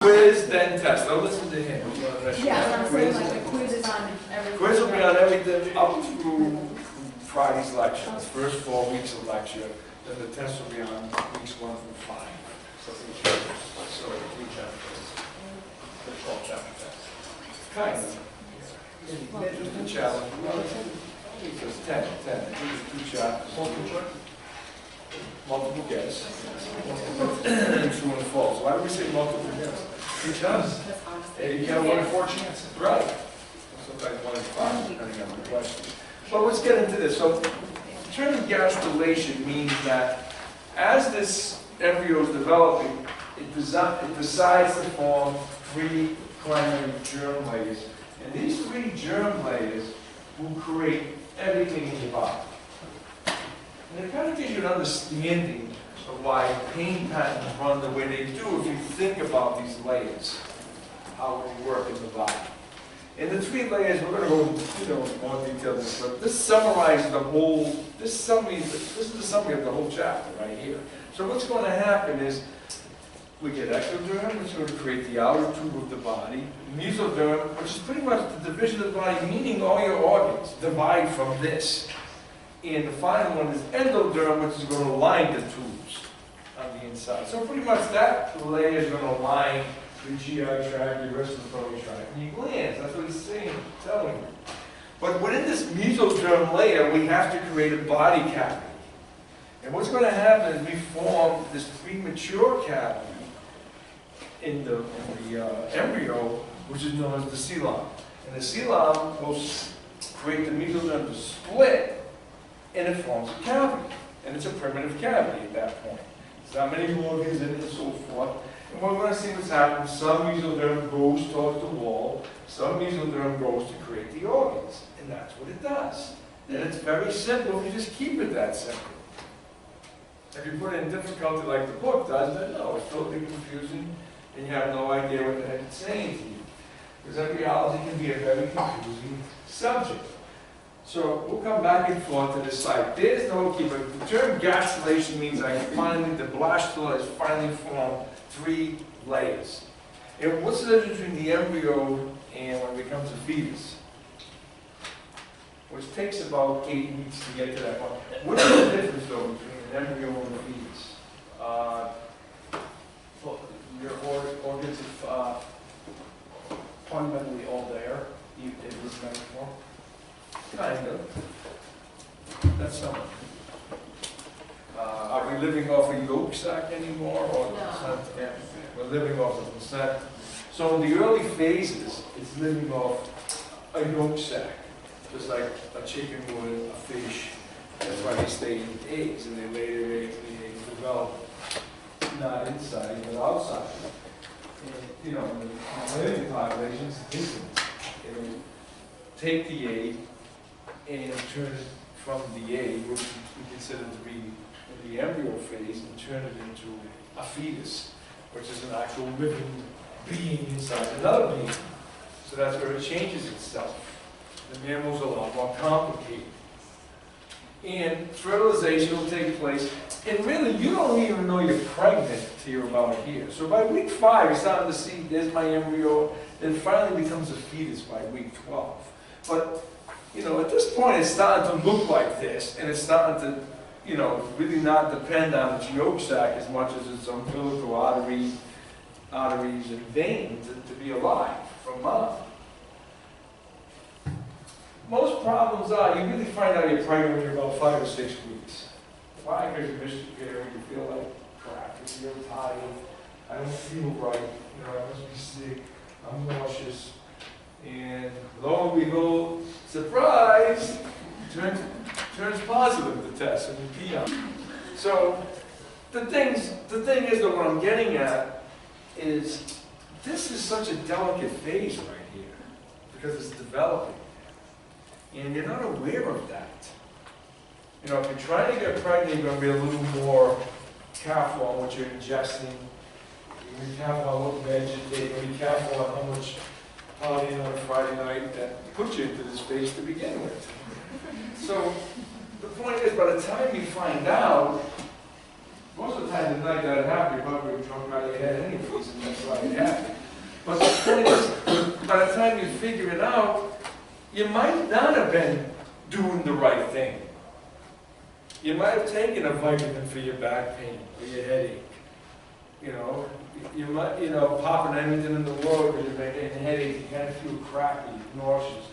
Quiz, then test. Now listen to him. Yeah, I'm saying like the quiz is on everything. Quiz will be on everything up through Friday's lecture, the first 4 weeks of lecture. Then the test will be on weeks 1 through 5. So 3 chapters. The 12 chapter test. Kind of. Just a challenge. Just 10. 2 chapters. Multiple guess. True and false. Why do we say multiple guess? Because you get 1 in 4 chances. Right. Sometimes 1 in 5, depending on the question. But let's get into this. So, the term gastrulation means that as this embryo is developing, it decides to form 3 primary germ layers. And these 3 germ layers will create everything in your body. And it kind of gives you an understanding of why pain patterns run the way they do if you think about these layers, how they work in the body. And the 3 layers, we're going to go into more detail in this, but this summarizes the whole, this is the summary of the whole chapter right here. So what's going to happen is we get ectoderm, which is going to create the outer tube of the body, mesoderm, which is pretty much the division of the body, meaning all your organs divide from this. And the final one is endoderm, which is going to line the tubes on the inside. So pretty much that layer is going to line the GI tract, the respiratory tract, and your glands. That's what he's saying, telling you. But within this mesoderm layer, we have to create a body cavity. And what's going to happen is we form this premature cavity in the embryo, which is known as the coelom. And the coelom will create the mesoderm to split, and it forms a cavity. And it's a primitive cavity at that point. There's not many organs in it and so forth. And we're going to see what's happening. Some mesoderm goes towards the wall, some mesoderm goes to create the organs. And that's what it does. And it's very simple if you just keep it that simple. If you put it in difficulty like the book does, then no, it's totally confusing, and you have no idea what the heck it's saying to you. Because embryology can be a very confusing subject. So we'll come back and forth to this side. There's no key, but the term gastrulation means the blastula has finally formed 3 layers. And what's the difference between the embryo and when it becomes a fetus? Which takes about 8 weeks to get to that point. What is the difference though between an embryo and a fetus? Your organs are fundamentally all there. In this metaphor. Kind of. That's something. Are we living off a yolk sac anymore, or the placenta? Yeah, we're living off the placenta. So in the early phases, it's living off a yolk sac, just like a chicken would, a fish. That's why they stay in eggs, and they lay their eggs, and the eggs develop not inside, but outside. And, in the living populations, it'll take the egg and turn it from the egg, which we consider to be in the embryo phase, and turn it into a fetus, which is an actual living being inside another being. So that's where it changes itself. The mammal's a lot more complicated. And fertilization will take place, and really you don't even know you're pregnant till you're about here. So by week 5, you're starting to see, there's my embryo, then finally becomes a fetus by week 12. But at this point, it's starting to look like this, and it's starting to, really not depend on its yolk sac as much as its umbilical arteries and veins to be alive from mom. Most problems are, you really find out you're pregnant when you're about 5 or 6 weeks. Why? Because you missed your period, you feel like crap, you feel tired, I don't feel right, I must be sick, I'm nauseous. And lo and behold, surprise, turns positive the test and you pee on it. So the thing is that what I'm getting at is this is such a delicate phase right here because it's developing. And you're not aware of that. If you're trying to get pregnant, you're going to be a little more careful on what you're ingesting. You're going to be careful on what meds you take. You're going to be careful on how much partying on a Friday night that put you into this phase to begin with. So the point is, by the time you find out, Most of the time, the night that happened, you probably were drunk out of your head anyways, and that's why it happened. But the point is, by the time you figure it out, you might not have been doing the right thing. You might have taken a vitamin for your back pain or your headache. You know, you might, popping anything in the world because you're getting a headache, you kind of feel crappy, nauseous.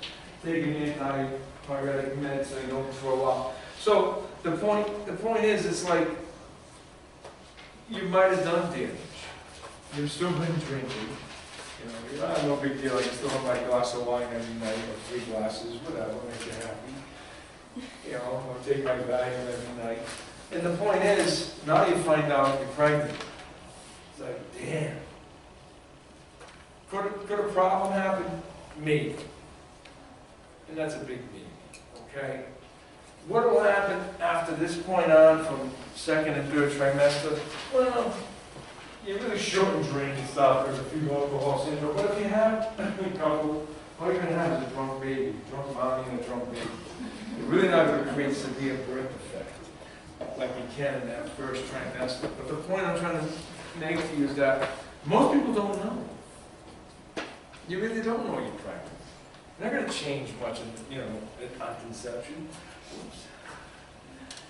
Taking antipyretic meds so you don't throw up. So the point is, it's like you might have done damage. You've still been drinking. You know, no big deal. I can still have my glass of wine every night or 3 glasses, whatever, make you happy. You know, I'll take my Valium every night. And the point is, now you find out you're pregnant. It's like, damn. Could a problem happen? Maybe. And that's a big maybe, okay? What will happen after this point on from 2nd and 3rd trimester? Well, you really shouldn't drink and stuff. There's a few alcohol syndrome. But if you have a couple, all you're going to have is a drunk baby, a drunk mommy and a drunk baby. You're really not going to create severe birth effect like you can in that 1st trimester. But the point I'm trying to make to you is that most people don't know. You really don't know you're pregnant. You're not going to change much, on conception. Oops.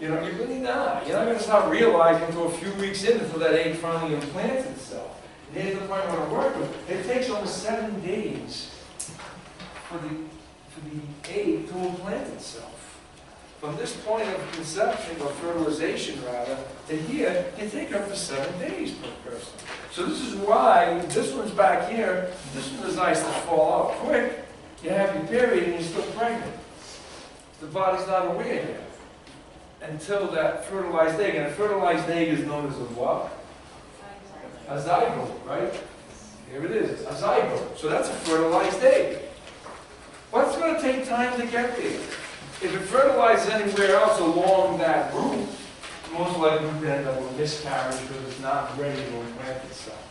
You really not. You're not going to start realizing until a few weeks in until that egg finally implants itself. And here's the point I want to work with. It takes almost 7 days for the egg to implant itself. From this point of conception, or fertilization rather, to here, it takes up to 7 days per person. So this is why this one's back here, this one decides to fall out quick. You have your period and you're still pregnant. The body's not aware yet until that fertilized egg. And a fertilized egg is known as a what? A zygote, right? Here it is, a zygote. So that's a fertilized egg. But it's going to take time to get there. If it fertilizes anywhere else along that route, most likely you end up with miscarriage because it's not ready to implant itself.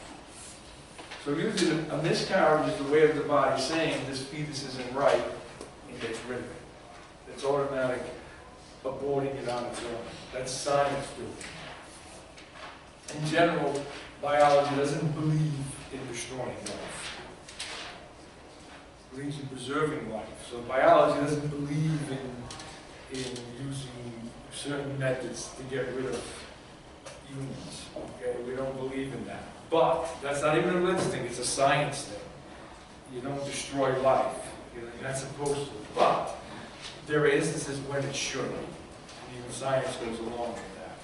So usually a miscarriage is the way of the body saying this fetus isn't right and gets rid of it. It's automatic aborting it on its own. That's science doing. In general, biology doesn't believe in destroying life. It believes in preserving life. So biology doesn't believe in using certain methods to get rid of humans. Okay, we don't believe in that. But that's not even a religious thing, it's a science thing. You don't destroy life. You're not supposed to. But there are instances when it should. And even science goes along with that.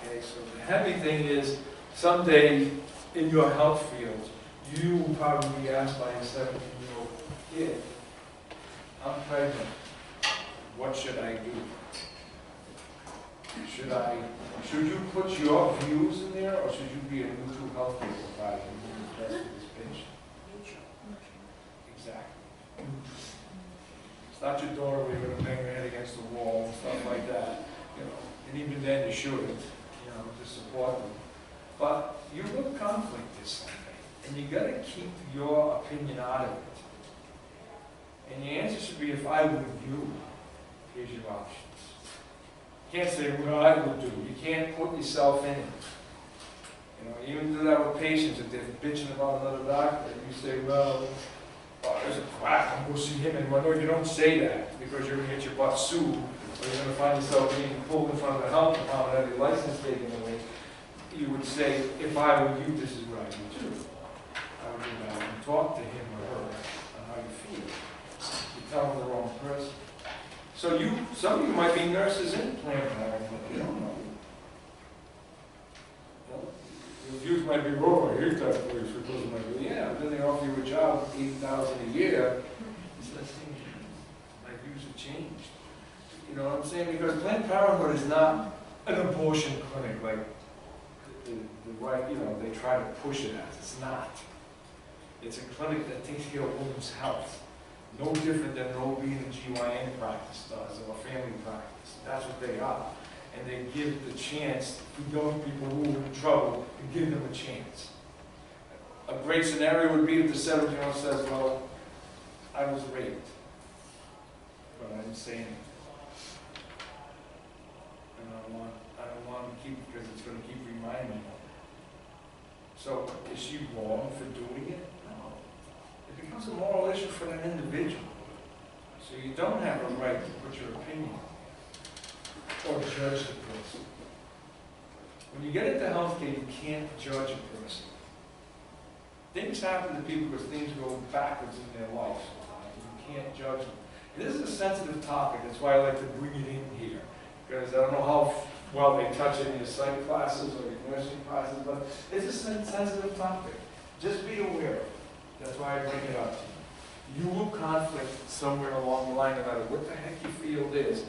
Okay, so the heavy thing is, someday in your health field, you will probably be asked by a 17-year-old kid, I'm pregnant, what should I do? Should you put your views in there, or should you be a neutral health care provider and do the best for this patient? Exactly. It's not your daughter where you're going to bang her head against the wall and stuff like that. And even then you shouldn't, to support them. But you will conflict this someday, and you got to keep your opinion out of it. And the answer should be, if I were you, here's your options. You can't say, well, I will do. You can't put yourself in it. Even do that with patients. If they're bitching about another doctor, you say, well, there's a quack, I'm going to see him. And no, you don't say that, because you're going to get your butt sued, or you're going to find yourself being pulled in front of the health department and have your license taken away. You would say, if I were you, this is what I would do. I would go down and talk to him or her on how you feel. You tell them the wrong person. So some of you might be nurses in Planned Parenthood, you don't know. Your views might be wrong, I hate that place, because of my, yeah, then they offer you a job, $8,000 a year. It's that thing, my views have changed. You know what I'm saying? Because Planned Parenthood is not an abortion clinic like the right, they try to push it as. It's not. It's a clinic that takes care of women's health. No different than an OB/GYN practice does, or a family practice. That's what they are. And they give the chance to young people who are in trouble, to give them a chance. A great scenario would be if the 17-year-old says, well, I was raped, but I didn't say anything. And I don't want to keep because it's going to keep reminding me of it. So is she wrong for doing it? No. It becomes a moral issue for an individual. So you don't have a right to put your opinion or judge the person. When you get into healthcare, you can't judge a person. Things happen to people because things go backwards in their life sometimes. You can't judge them. This is a sensitive topic. That's why I like to bring it in here. Because I don't know how well they touch it in your psych classes or your nursing classes, but it's a sensitive topic. Just be aware of it. That's why I bring it up to you. You will conflict somewhere along the line, no matter what the heck your field is.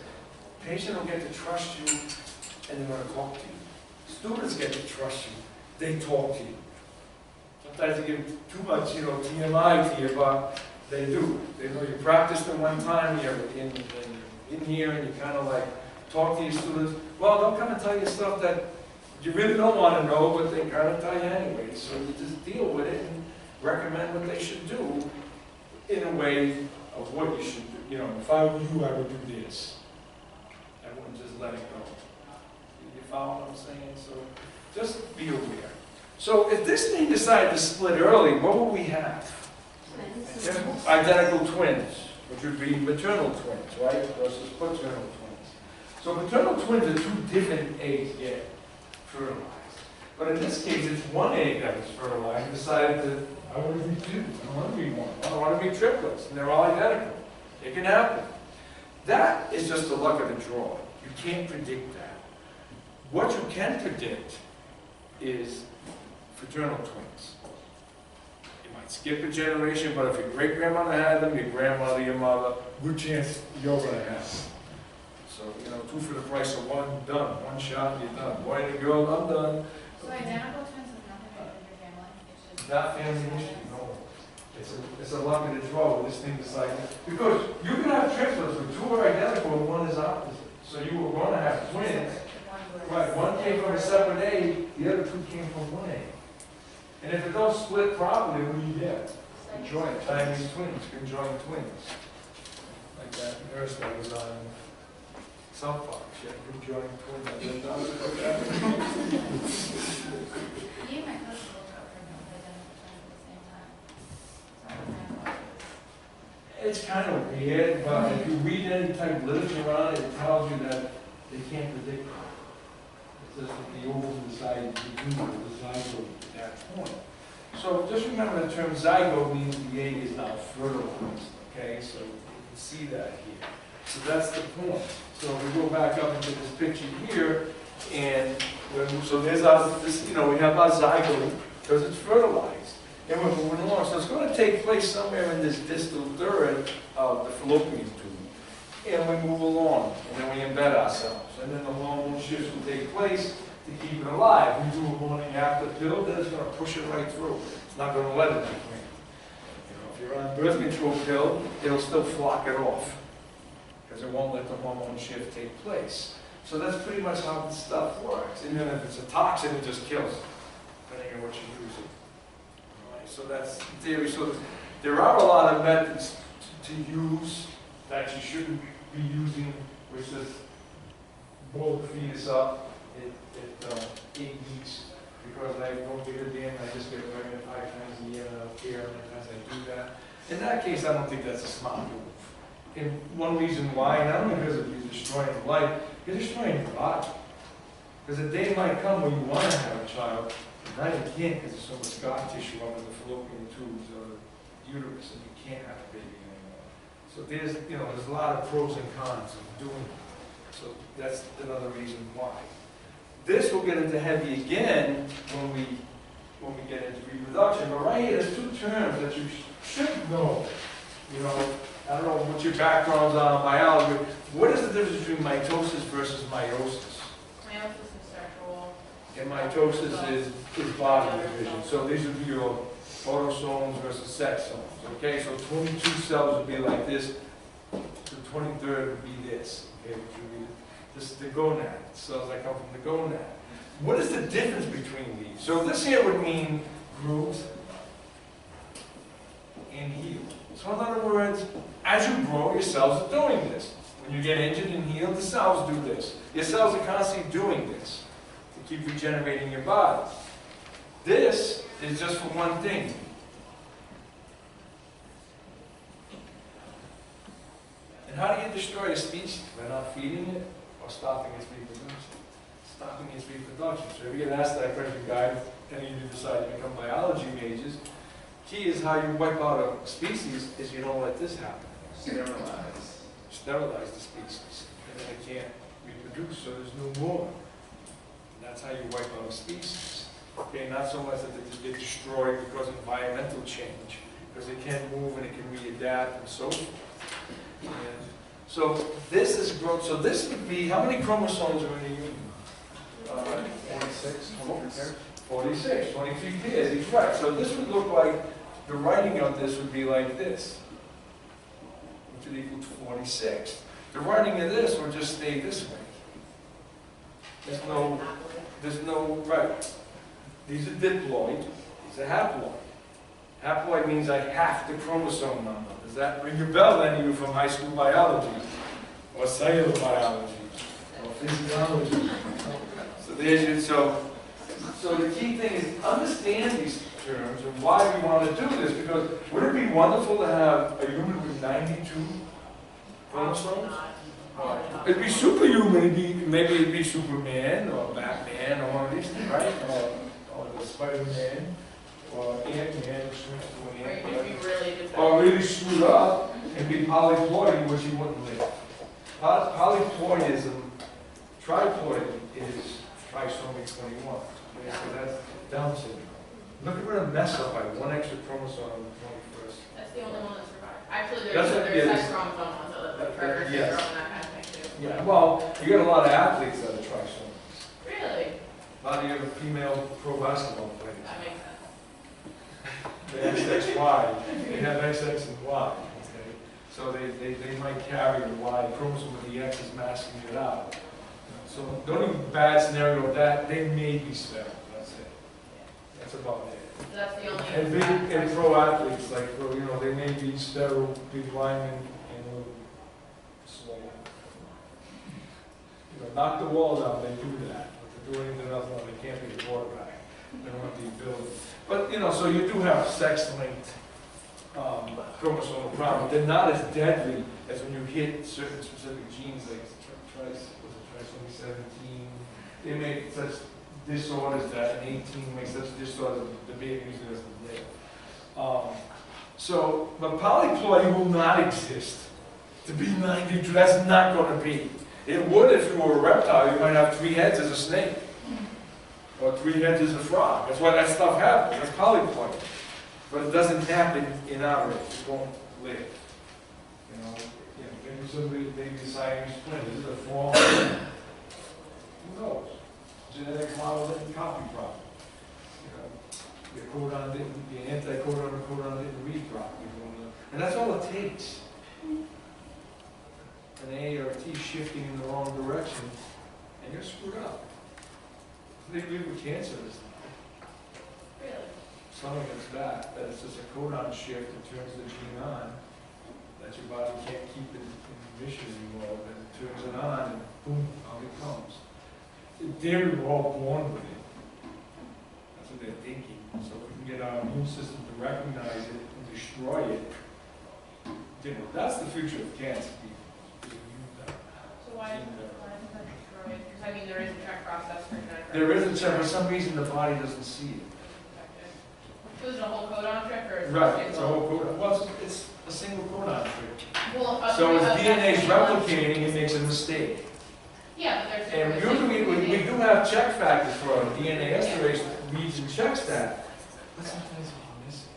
Patient will get to trust you, and they're going to talk to you. Students get to trust you. They talk to you. Sometimes they give too much, TMI to you, but they do. They know you practiced it one time, you're in here, and you kind of like talk to your students. Well, they'll come and tell you stuff that you really don't want to know, but they kind of tell you anyway. So you just deal with it and recommend what they should do in a way of what you should do. If I were you, I would do this. I wouldn't just let it go. You follow what I'm saying? So just be aware. So if this thing decided to split early, what would we have? Identical twins, which would be maternal twins, right? Versus paternal twins. So maternal twins are two different eggs get fertilized. But in this case, it's one egg that was fertilized and decided to, I want to be two, I don't want to be one, I don't want to be triplets, and they're all identical. It can happen. That is just the luck of the draw. You can't predict that. What you can predict is fraternal twins. You might skip a generation, but if your great-grandmother had them, your grandmother, your mother, good chance you're going to have them. So, two for the price of one, done. One shot, you're done. Boy and a girl, I'm done. So identical twins is nothing to do with your family? It's just... Not family history, no. It's a luck of the draw with this thing decided. Because you can have triplets, but two are identical and one is opposite. So you were going to have twins. Right, one came from a separate egg, the other two came from one egg. And if it don't split properly, what do you get? Conjoined, Chinese twins, conjoined twins. Like that nurse that was on South Park, she had conjoined twins. I didn't know that. You and my cousin both got pregnant with identical twins at the same time. So I don't know. It's kind of weird, but if you read any type of literature on it, it tells you that they can't predict it. It says that the ovaries decide to do the zygote at that point. So just remember the term zygote means the egg is now fertilized. Okay, so you can see that here. So that's the point. So if we go back up into this picture here, and so there's our, we have our zygote because it's fertilized. And we're moving along. So it's going to take place somewhere in this distal third of the fallopian tube. And we move along, and then we embed ourselves. And then the hormone shifts will take place to keep it alive. We do a morning after pill, then it's going to push it right through. It's not going to let it be clean. If you're on a birth control pill, it'll still flock it off because it won't let the hormone shift take place. So that's pretty much how this stuff works. And then if it's a toxin, it just kills it, depending on what you're using. All right, so that's the theory. So there are a lot of methods to use that you shouldn't be using, which is blow the fetus up at 8 weeks, because I don't give a damn, I just get pregnant 5 times a year, and I don't care how many times I do that. In that case, I don't think that's a smart move. And one reason why, not only because of you destroying life, you're destroying your body. Because a day might come when you want to have a child, and now you can't because there's so much scar tissue up in the fallopian tubes or the uterus, and you can't have a baby anymore. So there's a lot of pros and cons of doing it. So that's another reason why. This will get into heavy again when we get into reproduction. But right here, there's two terms that you should know. I don't know what your background's on biology. What is the difference between mitosis versus meiosis? Meiosis is sexual. And mitosis is body division. So these would be your autosomes versus sex somes. Okay, so 22 cells would be like this. The 23rd would be this. Okay, which would be this is the gonad. Cells that come from the gonad. What is the difference between these? So this here would mean growth and heal. So in other words, as you grow, your cells are doing this. When you get injured and healed, the cells do this. Your cells are constantly doing this. keep regenerating your body. This is just for one thing. And how do you destroy a species? By not feeding it or stopping its reproduction? Stopping its reproduction. So if you get asked that question, guys, any of you decide to become biology majors, key is how you wipe out a species is you don't let this happen. Sterilize. Sterilize the species. And then it can't reproduce, so there's no more. And that's how you wipe out a species. Okay, not so much that they get destroyed because of environmental change, because it can move and it can readapt and so forth. And so this is growth. So this would be, how many chromosomes are in a human? 46, 23 46, 23 pairs, he's right. So this would look like, the writing of this would be like this, which would equal to 46. The writing of this would just stay this way. There's no, right. These are diploid, these are haploid. Haploid means I have the chromosome number. Does that ring a bell to any of you from high school biology? Or cellular biology? Or physiology? So there's your, so the key thing is understand these terms and why we want to do this, because would it be wonderful to have a human with 92 chromosomes? It'd be superhuman, maybe it'd be Superman or Batman or one of these things, right? Or the Spider-Man or Ant-Man who shrinks to an ant. Or really screwed up and be polyploid, which you wouldn't live. Polyploidism, triploid is trisomy 21. Okay, so that's Down syndrome. Look at what a mess up by one extra chromosome on the 21st. That's the only one that survived. Actually, That's there's what- sex chromosome ones, so the Turner yes. syndrome and that kind of thing too. Yeah, well, you got a lot of athletes that are trisomies. Really? A lot of you have female pro basketball players. That makes sense. They have XY, they have XX and Y, okay? So they might carry the Y chromosome, but the X is masking it out. So the only bad scenario with that, they may be sterile, that's it. That's about it. So that's the only. And big and pro athletes, like, you know, they may be sterile, big linemen, and a little slow. You know, knock the walls out, they do that. But to do anything else, no, they can't be a quarterback. They don't have the ability. But, you know, so you do have sex-linked chromosomal problems. They're not as deadly as when you hit certain specific genes, like trisomy 17. They make such disorders that an 18 makes such disorders that the baby usually doesn't live. But polyploidy will not exist. To be 92, that's not going to be. It would if you were a reptile. You might have 3 heads as a snake. Or 3 heads as a frog. That's why that stuff happens. That's polyploidy. But it doesn't happen in our race. It won't live. You know, maybe somebody, maybe Siamese twins. Is it a form? Who knows? Genetic model didn't copy properly. You know, the codon didn't, the anti-codon and codon didn't read properly. And that's all it takes. An A or a T shifting in the wrong direction, and you're screwed up. They believe with cancer is Really? some of it's that it's just a codon shift that turns the gene on, that your body can't keep it in remission anymore, then it turns it on, and boom, out it comes. In theory, we're all born with it. That's what they're thinking. So if we can get our immune system to recognize it and destroy it, you know, that's the future of cancer. So why isn't that destroyed? Because I mean, there is a check process for genetic. There is a check, for some reason the body doesn't see it. So is it a whole codon trick or is it Right, a it's a single? whole codon. Well, it's a single codon trick. Well, So as that's DNA is single. replicating, it makes a mistake. Yeah, but there's And different usually we do have check factors for our DNA esterase that reads and checks that. But sometimes we miss it.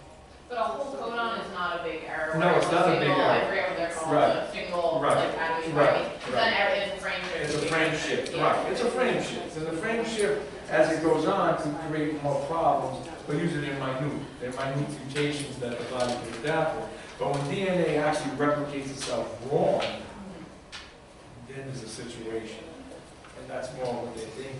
But a whole codon is not a big error. No, it's not a big error. I forget what they're called, Right. a single, Right. like, adenine, Right. right? Then it's a frame shift. It's a frame shift, Yeah. right, it's a frame shift. And the frame shift, as it goes on, can create more problems, but usually they're minute. They're minute mutations that the body can adapt with. But when DNA actually replicates itself wrong, then there's a situation. And that's more what they think.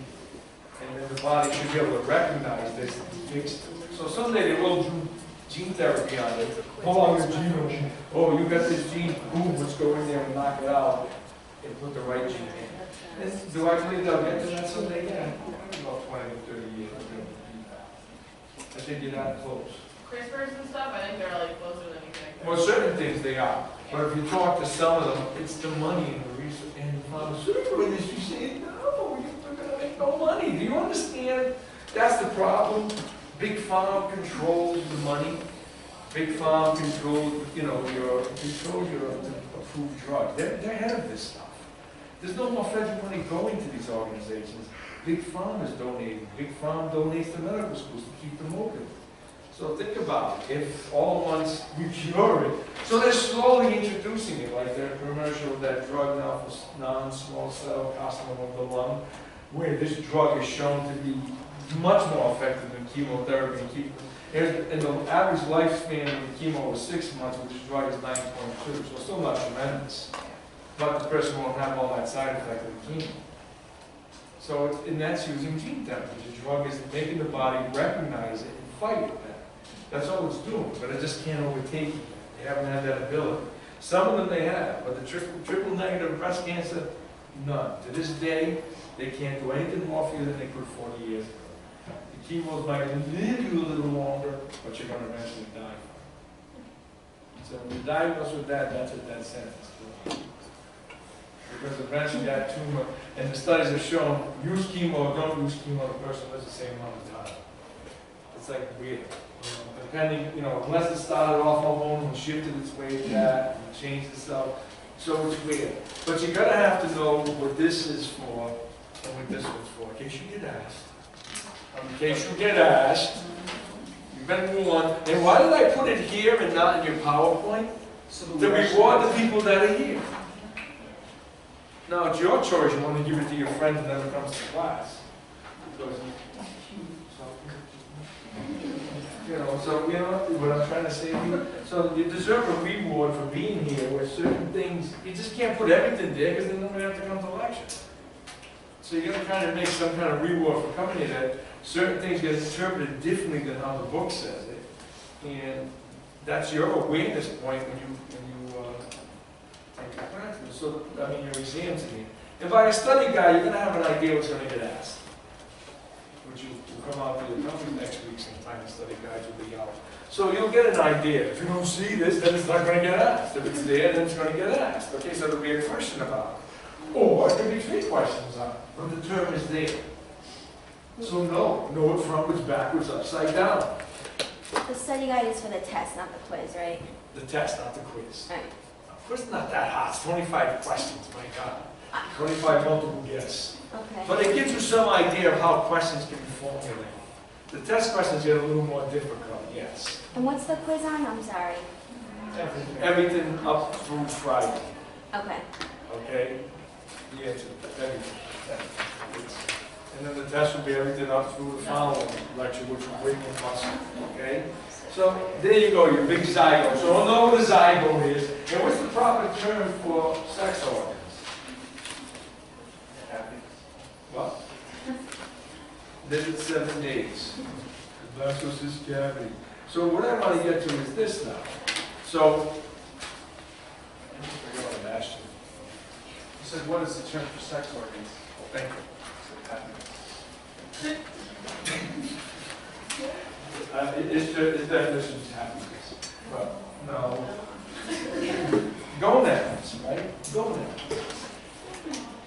And then the body should be able to recognize this and fix it. So someday they will do gene therapy on it. Pull out your genome. Oh, you got this gene, boom, let's go in there and knock it out. and put the right gene in. And do I believe they'll get to that someday? Yeah, about 20 to 30 years. I think you're not close. CRISPRs and stuff, I think they're like closer than you think. Well, certain things they are, but if you talk to some of them, it's the money and the research and the pharmaceutical industry saying, no, we're gonna make no money. Do you understand? That's the problem. Big Pharma controls the money. Big Pharma controls, your approved drug. They're ahead of this stuff. There's no more federal money going to these organizations. Big Pharma is donating. Big Pharma donates to medical schools to keep them open. So think about it. If all at once we cure it, so they're slowly introducing it, like their commercial, that drug now for non-small cell carcinoma of the lung, where this drug is shown to be much more effective than chemotherapy. And the average lifespan of chemo was 6 months, with this drug is 9.2, so still not tremendous. But the person won't have all that side effect of the chemo. So, and that's using gene therapy. The drug is making the body recognize it and fight it. That's all it's doing, but it just can't overtake it. They haven't had that ability. Some of them they have, but the triple negative breast cancer, none. To this day, they can't do anything more for you than they could 40 years ago. The chemos might live you a little longer, but you're going to eventually die. So when you're diagnosed with that, that's a dead sentence. Because eventually that tumor, and the studies have shown, use chemo or don't use chemo, the person lives the same amount of time. It's like weird. Depending, unless it started off hormone and shifted its way to that and changed itself, so it's weird. But you're gonna have to know what this is for and what this one's for, in case you get asked. In case you get asked, you've been warned. And why did I put it here and not in your PowerPoint? To reward the people that are here. Now it's your choice. You want to give it to your friend who never comes to class. So what I'm trying to say to you, so you deserve a reward for being here where certain things, you just can't put everything there because then nobody have to come to lecture. So you're going to kind of make some kind of reward for coming here that certain things get interpreted differently than how the book says it. And that's your awareness point when you take your classes. So, your exams again. And by a study guide, you're going to have an idea what's going to get asked. Which will come out to the company next week sometime, the study guides will be out. So you'll get an idea. If you don't see this, then it's not going to get asked. If it's there, then it's going to get asked. Okay, so there'll be a question about it. Or there could be 3 questions on it, but the term is there. So know it frontwards, backwards, upside down. The study guide is for the test, not the quiz, right? The test, not the quiz. Right. The quiz is not that hard. It's 25 questions, my God. 25 multiple guess. Okay. But it gives you some idea of how questions can be formulated. The test questions get a little more difficult, yes. And what's the quiz on? I'm sorry. Everything up through Friday. Okay. Okay? The answer, everything. And then the test will be everything up through the following lecture, which will bring more possible. Okay? So there you go, your big zygote. So we'll know what a zygote is. And what's the proper term for sex organs? What? Then it's 7 days. That's what's this cavity. So what I want to get to is this now. So, I forgot what I asked you. You said, what is the term for sex organs? Thank you. It's definition of happiness. Well, no. Gonads, right? Gonads.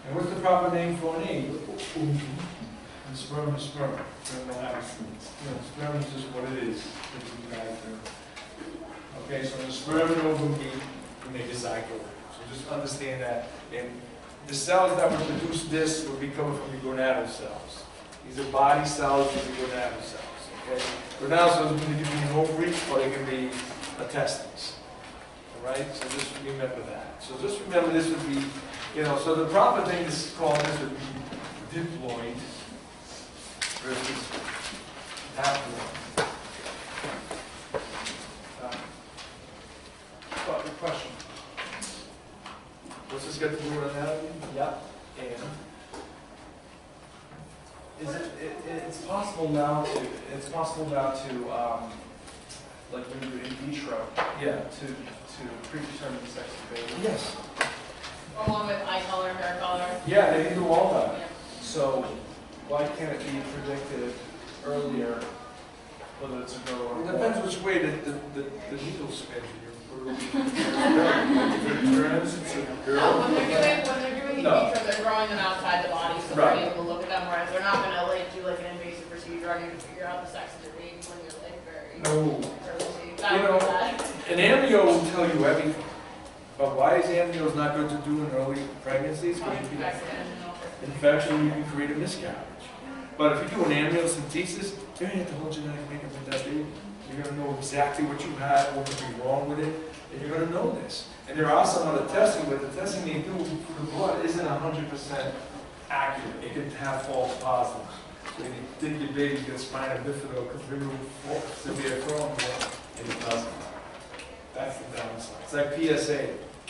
And what's the proper name for an egg? And sperm is sperm. Sperm is just what it is. Okay, so the sperm and ovum meet and make a zygote. So just understand that. And the cells that will produce this will be coming from the gonadal cells. These are body cells, these are gonadal cells. Okay? Gonadal cells can either be an ovary or they can be a testes. Alright? So just remember that. So just remember this would be, so the proper thing to call this would be diploid versus haploid. Question. Let's just get through with anatomy. Yep. And It's possible now to like when you do in vitro, yeah. to predetermine the sex of the baby. Yes. Along with eye color, hair color. Yeah, they can do all that. Yeah. So why can't it be predicted earlier whether it's a girl or a It boy? depends which way the needle spins. Turns, it's a No, girl. when they're doing in No. vitro, they're growing them outside the body, so Right. they're able to look at them, whereas they're not gonna like do like an invasive procedure on you to figure out the sex of your baby when you're like very No. early stage. You That know, would be bad. An amnio will tell you everything. But why is amnios not good to do in early pregnancies? Because you can infection, you can create a miscarriage. But if you do an amniocentesis, you're gonna have the whole genetic makeup of that baby. You're gonna know exactly what you have, what could be wrong with it, and you're gonna know this. And there are some other testing, but the testing they do for the blood isn't 100% accurate. It can have false positives. So you think your baby's got spina bifida, severe trauma, and it doesn't. That's the downside. It's like PSA.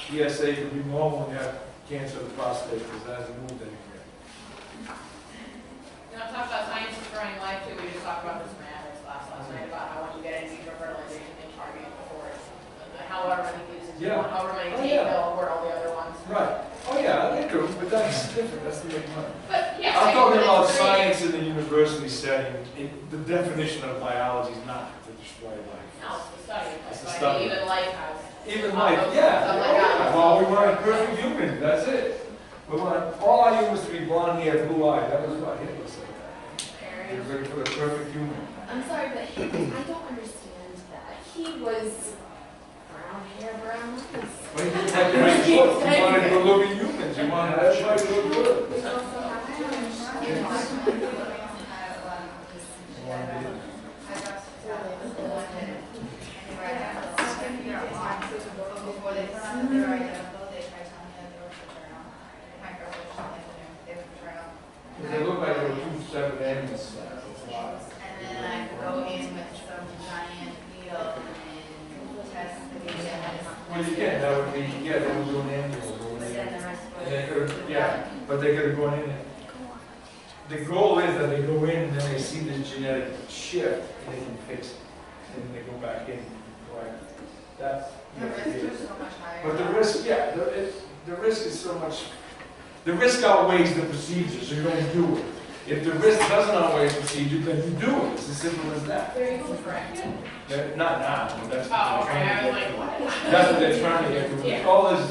PSA can be normal when you have cancer of the prostate because it hasn't moved anywhere. You know, talk about science destroying life too. We just talked about this in my ethics class last night about how when you get in vitro fertilization, they target before it's however many uses you want, however many take, they'll abort all the other ones. Right. Oh yeah, they do, but that's different. That's the big one. But yeah, I'm talking but about it's great. science in the university setting. The definition of biology is not to destroy life. No, it's the study. It's the Like, study. even life has. Even life, yeah. Stuff like that. Well, we want a perfect human. That's it. We want all our humans to be blonde hair, blue eyed. That was what Hitler said. You're ready for a perfect human. I'm sorry, but I don't understand that. He was brown hair, brown eyes. But you want to make look. You want to good looking humans. You want everybody to look good. We also have Before they turn on, they were identical, they tried telling me that they were fraternal. Microaggression, they were fraternal. They look like they were two separate animals. And then I could go in with some giant needle and test the baby that has. Well, you can. That would be, yeah, they would do an animal. But then the rest And was. they could, yeah, but they could have gone in there. The goal is that they go in and then they see the genetic shift and they can fix it. And then they go back in, right? That's. The risk was so much higher. But the risk, yeah, the risk is so much, the risk outweighs the procedure, so you don't do it. If the risk doesn't outweigh the procedure, then you do it. It's as simple as that. They're able to correct it? Not now, but that's Oh, what they're okay, I trying was to like, get to. what? That's what they're trying to get to. Yeah. All this